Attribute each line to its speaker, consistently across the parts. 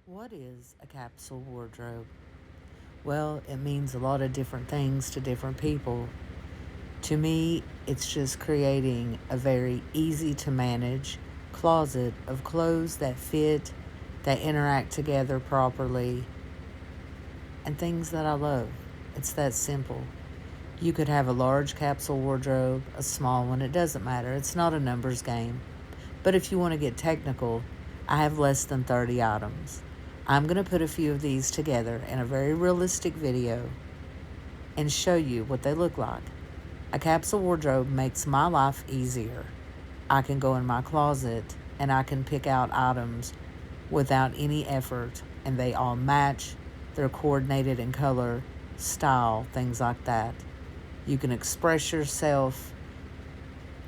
Speaker 1: What is a capsule wardrobe? Well, it means a lot of different things to different people. To me, it's just creating a very easy to manage closet of clothes that fit, that interact together properly, and things that I love. It's that simple. You could have a large capsule wardrobe, a small one, it doesn't matter. It's not a numbers game. But if you want to get technical, I have less than 30 items. I'm going to put a few of these together in a very realistic video and show you what they look like. A capsule wardrobe makes my life easier. I can go in my closet and I can pick out items without any effort, and they all match. They're coordinated in color, style, things like that. You can express yourself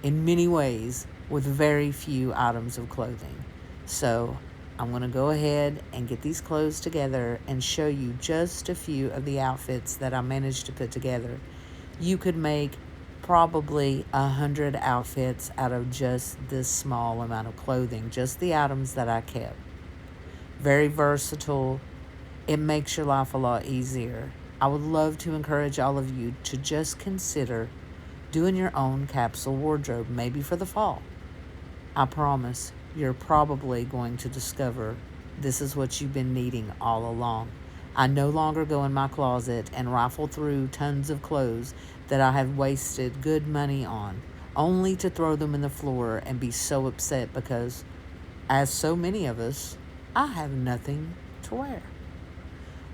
Speaker 1: in many ways with very few items of clothing. So I'm going to go ahead and get these clothes together and show you just a few of the outfits that I managed to put together. You could make probably 100 outfits out of just this small amount of clothing, just the items that I kept. Very versatile. It makes your life a lot easier. I would love to encourage all of you to just consider doing your own capsule wardrobe, maybe for the fall. I promise you're probably going to discover this is what you've been needing all along. I no longer go in my closet and rifle through tons of clothes that I have wasted good money on, only to throw them in the floor and be so upset because, as so many of us, I have nothing to wear.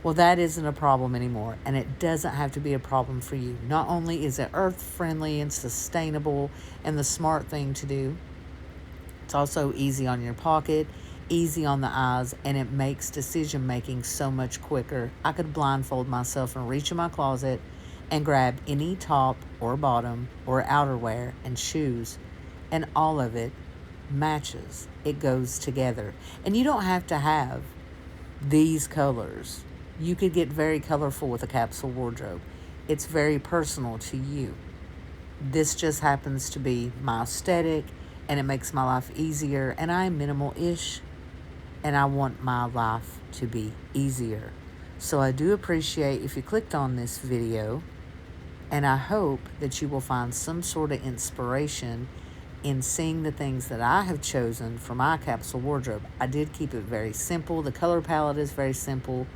Speaker 1: Well, that isn't a problem anymore, and it doesn't have to be a problem for you. Not only is it earth friendly and sustainable and the smart thing to do, it's also easy on your pocket, easy on the eyes, and it makes decision making so much quicker. I could blindfold myself and reach in my closet and grab any top or bottom or outerwear and shoes, and all of it matches. It goes together. And you don't have to have these colors. You could get very colorful with a capsule wardrobe. It's very personal to you. This just happens to be my aesthetic, and it makes my life easier, and I'm minimal-ish, and I want my life to be easier. So I do appreciate if you clicked on this video, and I hope that you will find some sort of inspiration in seeing the things that I have chosen for my capsule wardrobe. I did keep it very simple. The color palette is very simple.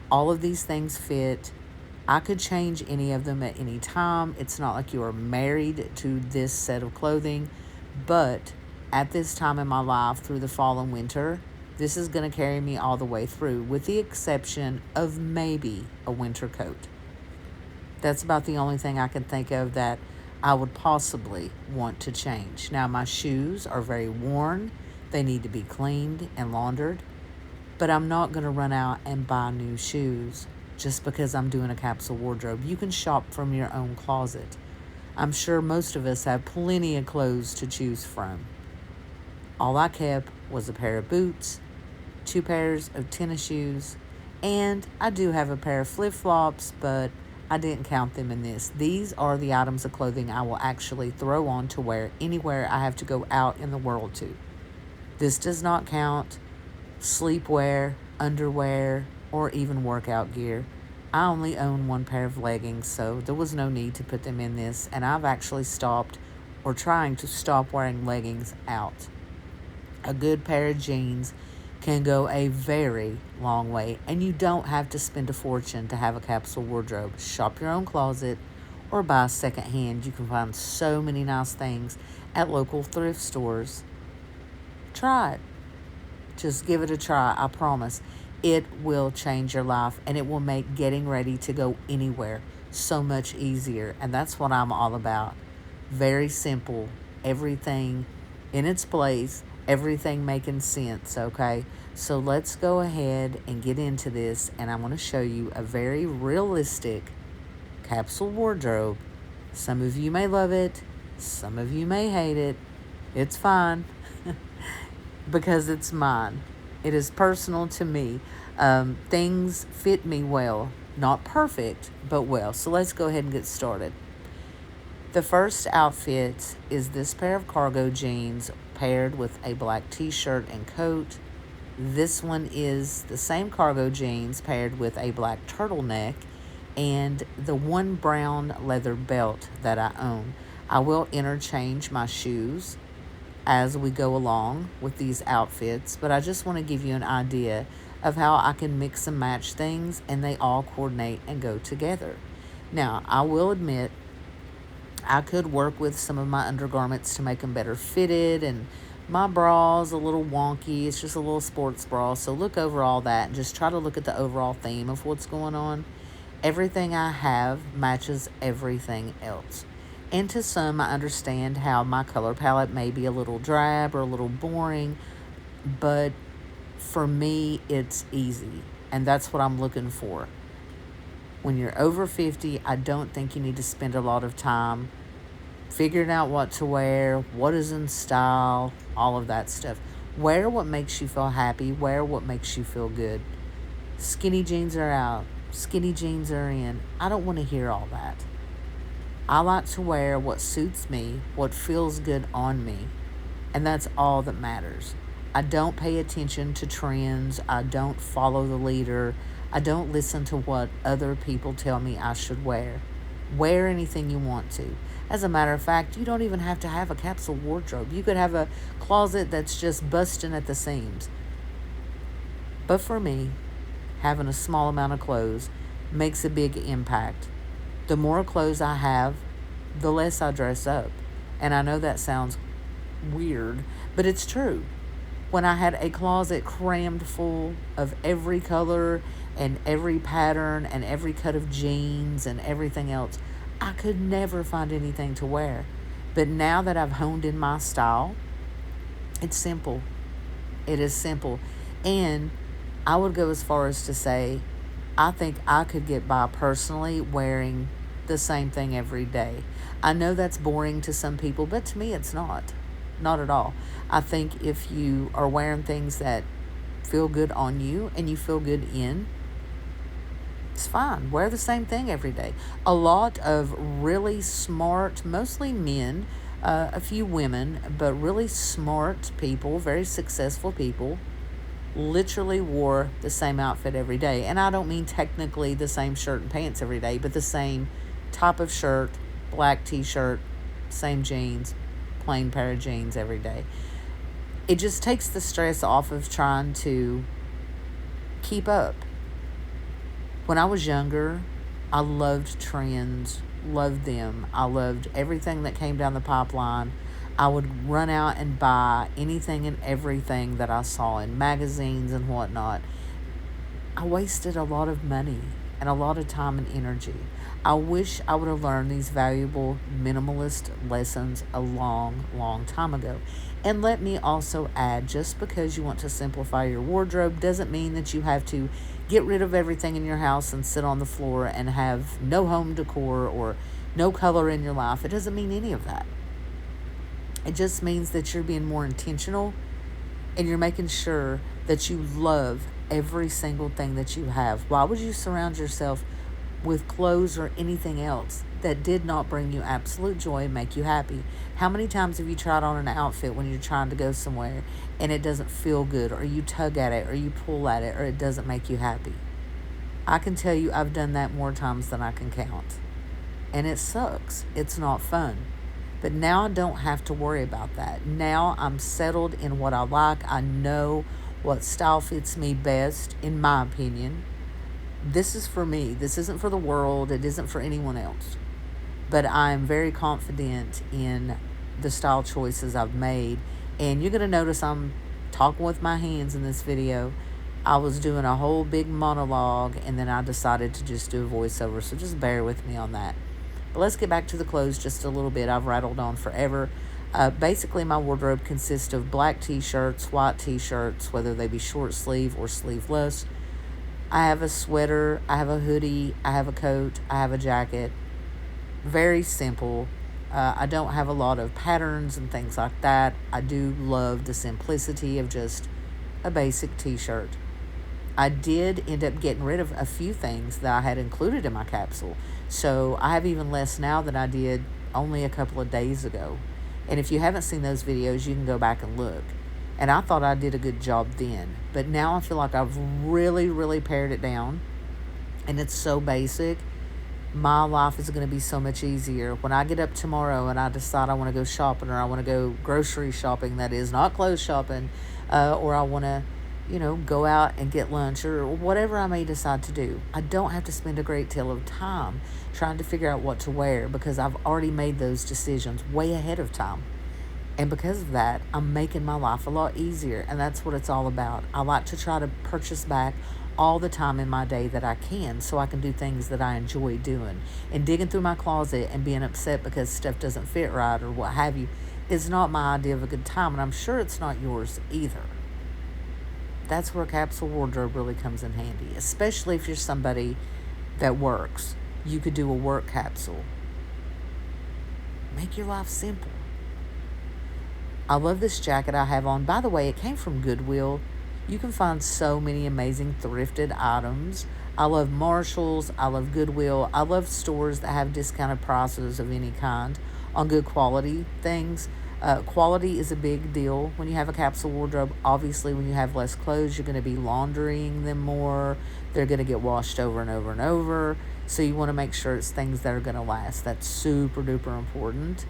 Speaker 1: All of these things fit. I could change any of them at any time. It's not like you are married to this set of clothing, but at this time in my life, through the fall and winter, this is going to carry me all the way through, with the exception of maybe a winter coat. That's about the only thing I can think of that I would possibly want to change. Now, my shoes are very worn. They need to be cleaned and laundered. But I'm not going to run out and buy new shoes just because I'm doing a capsule wardrobe. You can shop from your own closet. I'm sure most of us have plenty of clothes to choose from. All I kept was a pair of boots, 2 pairs of tennis shoes, and I do have a pair of flip-flops, but I didn't count them in this. These are the items of clothing I will actually throw on to wear anywhere I have to go out in the world to. This does not count sleepwear, underwear, or even workout gear. I only own 1 pair of leggings, so there was no need to put them in this, and I've actually stopped or trying to stop wearing leggings out. A good pair of jeans can go a very long way, and you don't have to spend a fortune to have a capsule wardrobe. Shop your own closet or buy secondhand. You can find so many nice things at local thrift stores. Try it. Just give it a try. I promise. It will change your life, and it will make getting ready to go anywhere so much easier. And that's what I'm all about. Very simple. Everything in its place. Everything making sense, okay? So let's go ahead and get into this, and I'm going to show you a very realistic capsule wardrobe. Some of you may love it. Some of you may hate it. It's fine. Because it's mine. It is personal to me. Things fit me well. Not perfect, but well. So let's go ahead and get started. The first outfit is this pair of cargo jeans paired with a black t-shirt and coat. This one is the same cargo jeans paired with a black turtleneck and the one brown leather belt that I own. I will interchange my shoes as we go along with these outfits, but I just want to give you an idea of how I can mix and match things and they all coordinate and go together. Now, I will admit I could work with some of my undergarments to make them better fitted, and my bra's a little wonky. It's just a little sports bra. So look over all that and just try to look at the overall theme of what's going on. Everything I have matches everything else. And to some, I understand how my color palette may be a little drab or a little boring, but for me, it's easy. And that's what I'm looking for. When you're over 50, I don't think you need to spend a lot of time figuring out what to wear, what is in style, all of that stuff. Wear what makes you feel happy, wear what makes you feel good. Skinny jeans are out, skinny jeans are in. I don't want to hear all that. I like to wear what suits me, what feels good on me, and that's all that matters. I don't pay attention to trends. I don't follow the leader. I don't listen to what other people tell me I should wear. Wear anything you want to. As a matter of fact, you don't even have to have a capsule wardrobe. You could have a closet that's just busting at the seams. But for me, having a small amount of clothes makes a big impact. The more clothes I have, the less I dress up. And I know that sounds weird, but it's true. When I had a closet crammed full of every color and every pattern and every cut of jeans and everything else, I could never find anything to wear. But now that I've honed in my style, it's simple. It is simple. And I would go as far as to say, I think I could get by personally wearing the same thing every day. I know that's boring to some people, but to me it's not. Not at all. I think if you are wearing things that feel good on you and you feel good in, it's fine. Wear the same thing every day. A lot of really smart, mostly men, a few women, but really smart people, very successful people, literally wore the same outfit every day. And I don't mean technically the same shirt and pants every day, but the same type of shirt, black t-shirt, same jeans, plain pair of jeans every day. It just takes the stress off of trying to keep up. When I was younger, I loved trends, loved them. I loved everything that came down the pipeline. I would run out and buy anything and everything that I saw in magazines and whatnot. I wasted a lot of money and a lot of time and energy. I wish I would have learned these valuable minimalist lessons a long, long time ago. And let me also add, just because you want to simplify your wardrobe doesn't mean that you have to get rid of everything in your house and sit on the floor and have no home decor or no color in your life. It doesn't mean any of that. It just means that you're being more intentional and you're making sure that you love every single thing that you have. Why would you surround yourself with clothes or anything else that did not bring you absolute joy and make you happy? How many times have you tried on an outfit when you're trying to go somewhere and it doesn't feel good, or you tug at it, or you pull at it, or it doesn't make you happy? I can tell you I've done that more times than I can count. And it sucks. It's not fun. But now I don't have to worry about that. Now I'm settled in what I like. I know what style fits me best, in my opinion. This is for me. This isn't for the world. It isn't for anyone else. But I'm very confident in the style choices I've made. And you're going to notice I'm talking with my hands in this video. I was doing a whole big monologue, and then I decided to just do a voiceover. So just bear with me on that. But let's get back to the clothes just a little bit. I've rattled on forever. Basically, my wardrobe consists of black t-shirts, white t-shirts, whether they be short sleeve or sleeveless. I have a sweater, I have a hoodie, I have a coat, I have a jacket. Very simple. I don't have a lot of patterns and things like that. I do love the simplicity of just a basic t-shirt. I did end up getting rid of a few things that I had included in my capsule. So I have even less now than I did only a couple of days ago. And if you haven't seen those videos, you can go back and look. And I thought I did a good job then. But now I feel like I've really, really pared it down. And it's so basic. My life is going to be so much easier. When I get up tomorrow and I decide I want to go shopping, or I want to go grocery shopping, that is, not clothes shopping, or I want to, go out and get lunch, or whatever I may decide to do, I don't have to spend a great deal of time trying to figure out what to wear, because I've already made those decisions way ahead of time. And because of that, I'm making my life a lot easier. And that's what it's all about. I like to try to purchase back all the time in my day that I can, so I can do things that I enjoy doing. And digging through my closet and being upset because stuff doesn't fit right or what have you is not my idea of a good time. And I'm sure it's not yours either. That's where capsule wardrobe really comes in handy, especially if you're somebody that works. You could do a work capsule. Make your life simple. I love this jacket I have on. By the way, it came from Goodwill. You can find so many amazing thrifted items. I love Marshalls. I love Goodwill. I love stores that have discounted prices of any kind on good quality things. Quality is a big deal when you have a capsule wardrobe. Obviously, when you have less clothes, you're going to be laundering them more. They're going to get washed over and over and over. So you want to make sure it's things that are going to last. That's super duper important.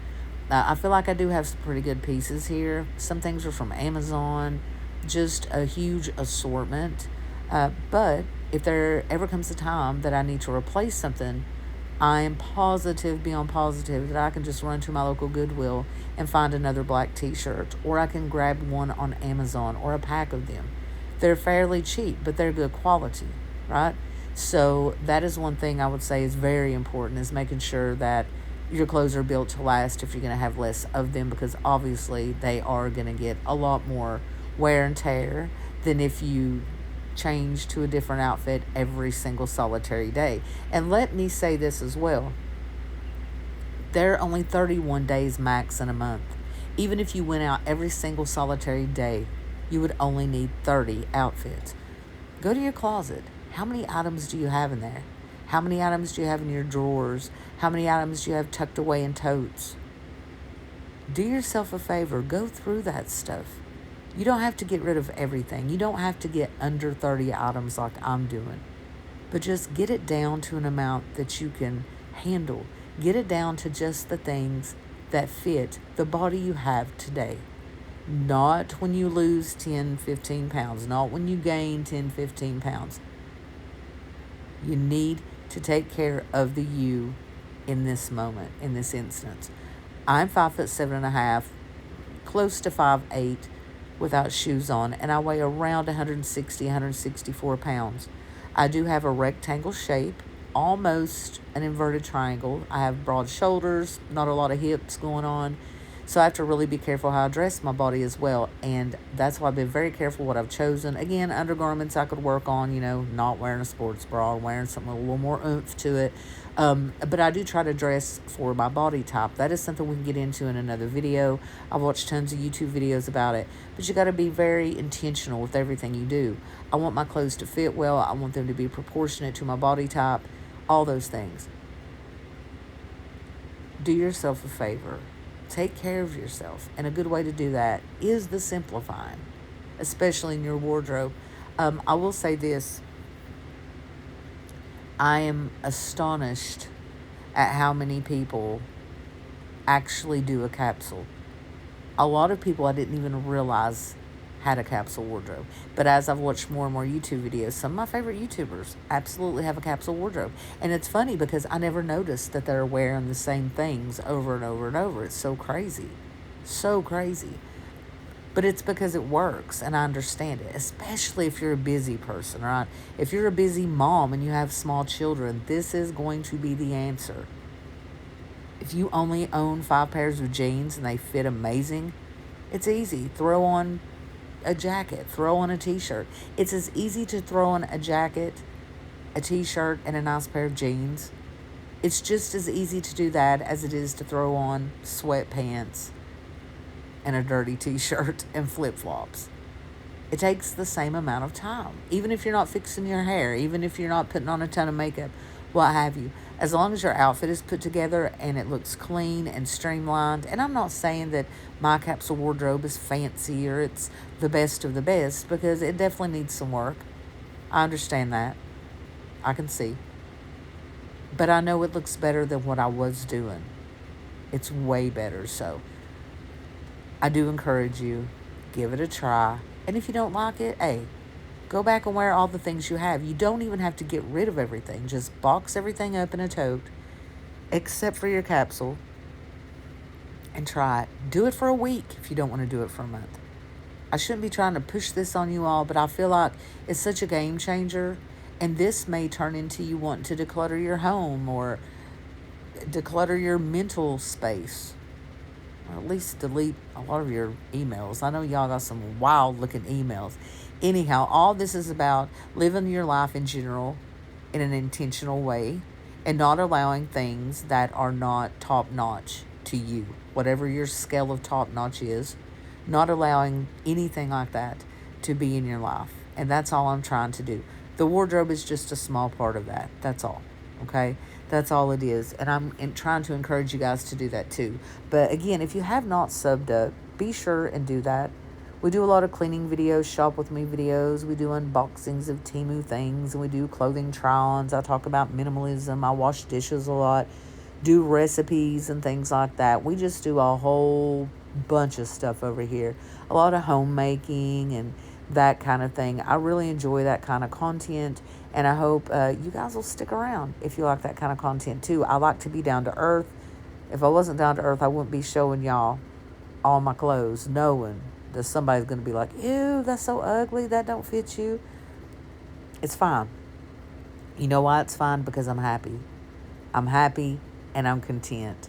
Speaker 1: I feel like I do have some pretty good pieces here. Some things are from Amazon, just a huge assortment. But if there ever comes a time that I need to replace something, I am positive, beyond positive, that I can just run to my local Goodwill and find another black t-shirt, or I can grab one on Amazon, or a pack of them. They're fairly cheap, but they're good quality, right? So that is one thing I would say is very important, is making sure that your clothes are built to last if you're going to have less of them, because obviously they are going to get a lot more wear and tear than if you change to a different outfit every single solitary day. And let me say this as well. There are only 31 days max in a month. Even if you went out every single solitary day, you would only need 30 outfits. Go to your closet. How many items do you have in there? How many items do you have in your drawers? How many items do you have tucked away in totes? Do yourself a favor. Go through that stuff. You don't have to get rid of everything. You don't have to get under 30 items like I'm doing. But just get it down to an amount that you can handle. Get it down to just the things that fit the body you have today. Not when you lose 10, 15 pounds. Not when you gain 10, 15 pounds. You need to take care of the you in this moment, in this instance. I'm 5'7.5", close to 5'8", without shoes on, and I weigh around 160, 164 pounds. I do have a rectangle shape, almost an inverted triangle. I have broad shoulders, not a lot of hips going on. So I have to really be careful how I dress my body as well. And that's why I've been very careful what I've chosen. Again, undergarments I could work on, not wearing a sports bra, wearing something with a little more oomph to it. But I do try to dress for my body type. That is something we can get into in another video. I've watched tons of YouTube videos about it. But you got to be very intentional with everything you do. I want my clothes to fit well. I want them to be proportionate to my body type. All those things. Do yourself a favor. Take care of yourself. And a good way to do that is the simplifying, especially in your wardrobe. I will say this. I am astonished at how many people actually do a capsule. A lot of people I didn't even realize had a capsule wardrobe. But as I've watched more and more YouTube videos, some of my favorite YouTubers absolutely have a capsule wardrobe. And it's funny because I never noticed that they're wearing the same things over and over and over. It's so crazy. So crazy. But it's because it works, and I understand it, especially if you're a busy person, right? If you're a busy mom and you have small children, this is going to be the answer. If you only own 5 pairs of jeans and they fit amazing, it's easy. Throw on a jacket, throw on a t-shirt. It's as easy to throw on a jacket, a t-shirt, and a nice pair of jeans. It's just as easy to do that as it is to throw on sweatpants and a dirty t-shirt and flip-flops. It takes the same amount of time. Even if you're not fixing your hair, even if you're not putting on a ton of makeup, what have you. As long as your outfit is put together and it looks clean and streamlined. And I'm not saying that my capsule wardrobe is fancy or it's the best of the best, because it definitely needs some work. I understand that. I can see. But I know it looks better than what I was doing. It's way better. So I do encourage you, give it a try. And if you don't like it, hey, go back and wear all the things you have. You don't even have to get rid of everything. Just box everything up in a tote, except for your capsule, and try it. Do it for a week if you don't want to do it for a month. I shouldn't be trying to push this on you all, but I feel like it's such a game changer. And this may turn into you wanting to declutter your home or declutter your mental space, or at least delete a lot of your emails. I know y'all got some wild looking emails. Anyhow, all this is about living your life in general in an intentional way and not allowing things that are not top notch to you, whatever your scale of top notch is, not allowing anything like that to be in your life. And that's all I'm trying to do. The wardrobe is just a small part of that. That's all. Okay? That's all it is. And I'm trying to encourage you guys to do that too. But again, if you have not subbed up, be sure and do that. We do a lot of cleaning videos, shop with me videos. We do unboxings of Temu things, and we do clothing try-ons. I talk about minimalism. I wash dishes a lot, do recipes and things like that. We just do a whole bunch of stuff over here. A lot of homemaking and that kind of thing. I really enjoy that kind of content, and I hope you guys will stick around if you like that kind of content too. I like to be down to earth. If I wasn't down to earth, I wouldn't be showing y'all all my clothes, knowing that somebody's going to be like, ew, that's so ugly, that don't fit you. It's fine. You know why it's fine? Because I'm happy. I'm happy and I'm content.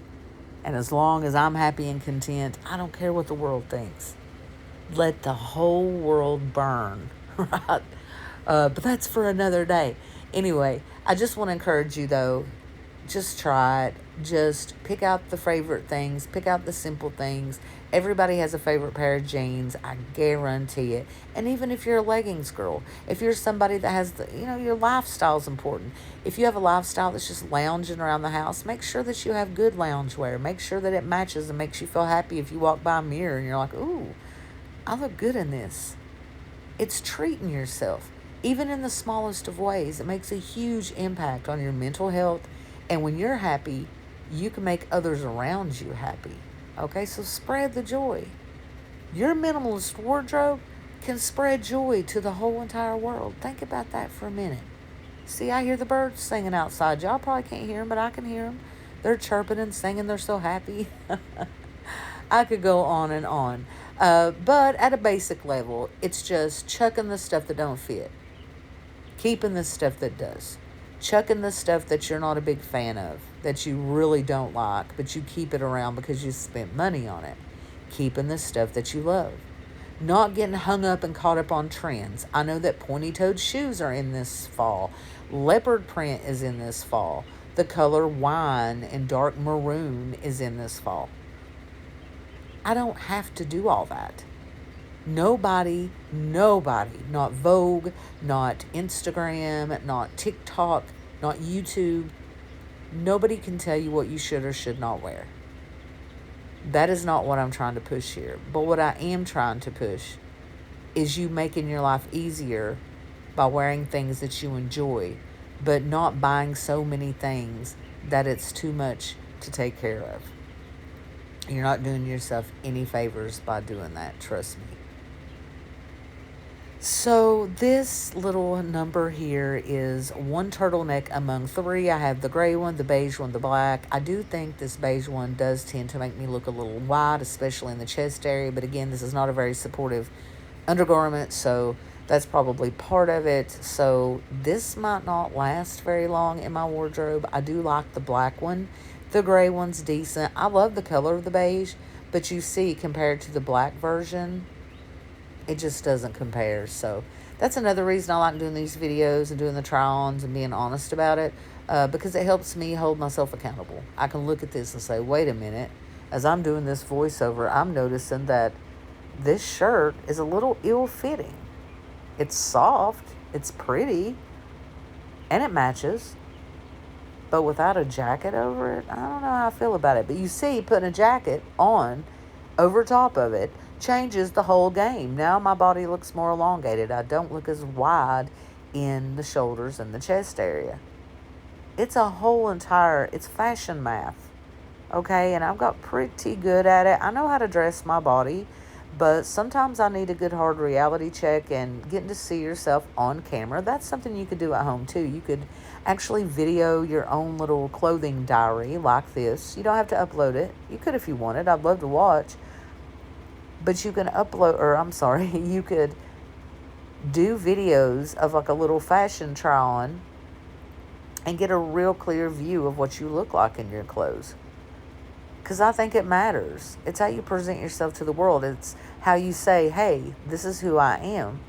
Speaker 1: And as long as I'm happy and content, I don't care what the world thinks. Let the whole world burn, right? But that's for another day. Anyway, I just want to encourage you, though, just try it. Just pick out the favorite things. Pick out the simple things. Everybody has a favorite pair of jeans. I guarantee it. And even if you're a leggings girl, if you're somebody that has your lifestyle is important. If you have a lifestyle that's just lounging around the house, make sure that you have good loungewear. Make sure that it matches and makes you feel happy if you walk by a mirror and you're like, ooh, I look good in this. It's treating yourself. Even in the smallest of ways, it makes a huge impact on your mental health. And when you're happy, you can make others around you happy. Okay, so spread the joy. Your minimalist wardrobe can spread joy to the whole entire world. Think about that for a minute. See, I hear the birds singing outside. Y'all probably can't hear them, but I can hear them. They're chirping and singing. They're so happy. I could go on and on. But at a basic level, it's just chucking the stuff that don't fit. Keeping the stuff that does. Chucking the stuff that you're not a big fan of, that you really don't like, but you keep it around because you spent money on it. Keeping the stuff that you love. Not getting hung up and caught up on trends. I know that pointy-toed shoes are in this fall. Leopard print is in this fall. The color wine and dark maroon is in this fall. I don't have to do all that. Nobody, not Vogue, not Instagram, not TikTok, not YouTube, nobody can tell you what you should or should not wear. That is not what I'm trying to push here. But what I am trying to push is you making your life easier by wearing things that you enjoy, but not buying so many things that it's too much to take care of. You're not doing yourself any favors by doing that, trust me. So this little number here is one turtleneck among three. I have the gray one, the beige one, the black. I do think this beige one does tend to make me look a little wide, especially in the chest area. But again, this is not a very supportive undergarment, so that's probably part of it. So this might not last very long in my wardrobe. I do like the black one. The gray one's decent. I love the color of the beige, but you see, compared to the black version, it just doesn't compare. So that's another reason I like doing these videos and doing the try-ons and being honest about it, because it helps me hold myself accountable. I can look at this and say, wait a minute, as I'm doing this voiceover, I'm noticing that this shirt is a little ill-fitting. It's soft, it's pretty, and it matches, But without a jacket over it, I don't know how I feel about it. But you see, putting a jacket on over top of it changes the whole game. Now my body looks more elongated. I don't look as wide in the shoulders and the chest area. It's a whole entire, it's fashion math. Okay, and I've got pretty good at it. I know how to dress my body, but sometimes I need a good hard reality check, and getting to see yourself on camera, that's something you could do at home too. You could actually video your own little clothing diary like this. You don't have to upload it. You could if you wanted. I'd love to watch. But you can upload, or I'm sorry, you could do videos of like a little fashion try on and get a real clear view of what you look like in your clothes. Because I think it matters. It's how you present yourself to the world. It's how you say, hey, this is who I am,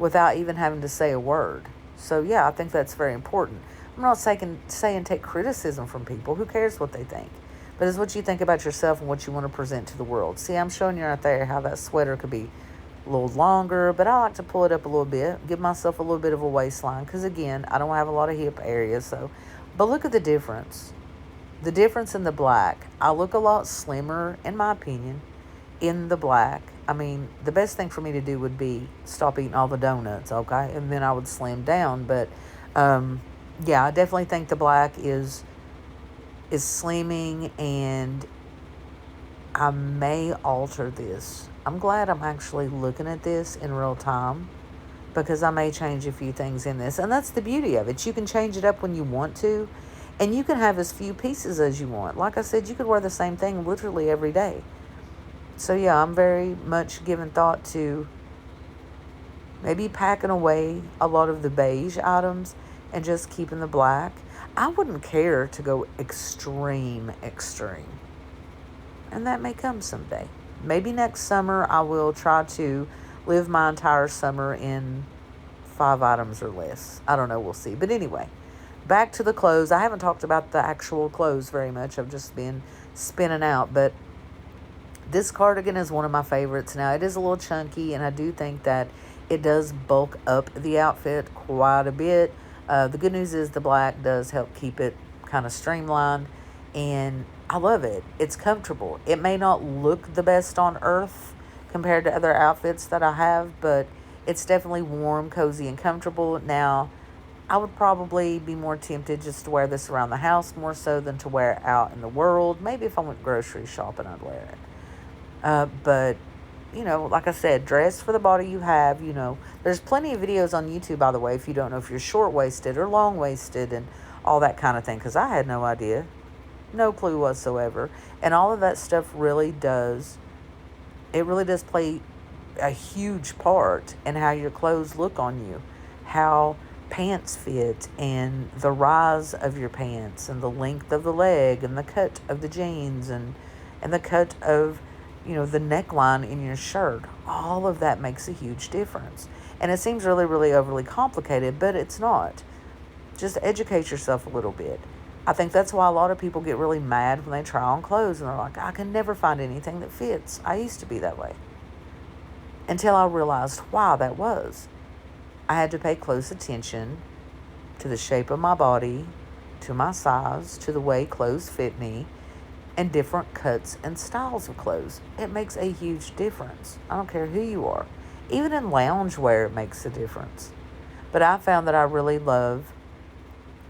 Speaker 1: without even having to say a word. So, yeah, I think that's very important. I'm not saying take criticism from people. Who cares what they think? But it's what you think about yourself and what you want to present to the world. See, I'm showing you right there how that sweater could be a little longer, but I like to pull it up a little bit, give myself a little bit of a waistline, because, again, I don't have a lot of hip area. So, but look at the difference. The difference in the black. I look a lot slimmer, in my opinion, in the black. I mean, the best thing for me to do would be stop eating all the donuts, okay? And then I would slim down. But, yeah, I definitely think the black is slimming, and I may alter this. I'm glad I'm actually looking at this in real time, because I may change a few things in this. And that's the beauty of it. You can change it up when you want to. And you can have as few pieces as you want. Like I said, you could wear the same thing literally every day. So, yeah, I'm very much giving thought to maybe packing away a lot of the beige items and just keeping the black. I wouldn't care to go extreme. And that may come someday. Maybe next summer I will try to live my entire summer in 5 items or less. I don't know. We'll see. But anyway. Back to the clothes. I haven't talked about the actual clothes very much. I've just been spinning out. But this cardigan is one of my favorites. Now, it is a little chunky, and I do think that it does bulk up the outfit quite a bit. The good news is the black does help keep it kind of streamlined, and I love it. It's comfortable. It may not look the best on earth compared to other outfits that I have, but it's definitely warm, cozy, and comfortable. Now, I would probably be more tempted just to wear this around the house more so than to wear it out in the world. Maybe if I went grocery shopping, I'd wear it. But, you know, like I said, dress for the body you have. You know, there's plenty of videos on YouTube, by the way, if you don't know if you're short-waisted or long-waisted and all that kind of thing, because I had no idea. No clue whatsoever. And all of that stuff really does play a huge part in how your clothes look on you. How pants fit, and the rise of your pants, and the length of the leg, and the cut of the jeans, and the cut of, you know, the neckline in your shirt. All of that makes a huge difference. And it seems really, really overly complicated, but it's not. Just educate yourself a little bit. I think that's why a lot of people get really mad when they try on clothes and they're like, I can never find anything that fits. I used to be that way. Until I realized why that was. I had to pay close attention to the shape of my body, to my size, to the way clothes fit me, and different cuts and styles of clothes. It makes a huge difference. I don't care who you are. Even in loungewear, it makes a difference. But I found that I really love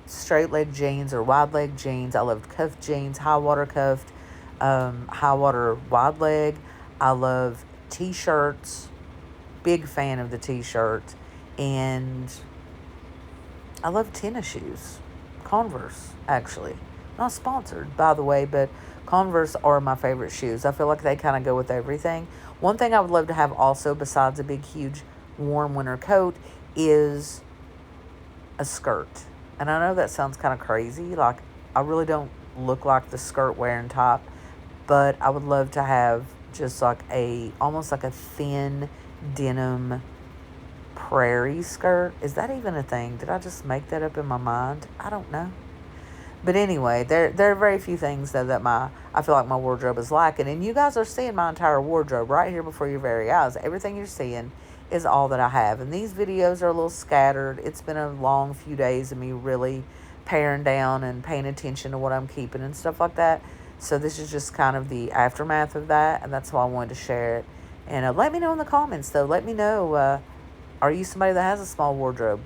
Speaker 1: straight leg jeans or wide leg jeans. I loved cuff jeans, high water cuffed, high water wide leg. I love t-shirts. Big fan of the t-shirt. And I love tennis shoes. Converse, actually. Not sponsored, by the way, but Converse are my favorite shoes. I feel like they kind of go with everything. One thing I would love to have also, besides a big, huge, warm winter coat, is a skirt. And I know that sounds kind of crazy. Like, I really don't look like the skirt wearing type, but I would love to have just like almost like a thin denim prairie skirt. Is that even a thing? Did I just make that up in my mind? I don't know. But anyway, there are very few things that I feel like my wardrobe is lacking. And you guys are seeing my entire wardrobe right here before your very eyes. Everything you're seeing is all that I have. And these videos are a little scattered. It's been a long few days of me really paring down and paying attention to what I'm keeping and stuff like that. So this is just kind of the aftermath of that, and that's why I wanted to share it. And let me know in the comments, though. Let me know, are you somebody that has a small wardrobe?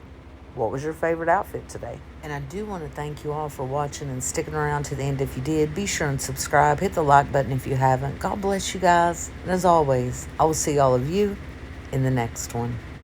Speaker 1: What was your favorite outfit today? And I do want to thank you all for watching and sticking around to the end. If you did, be sure and subscribe. Hit the like button if you haven't. God bless you guys. And as always, I will see all of you in the next one.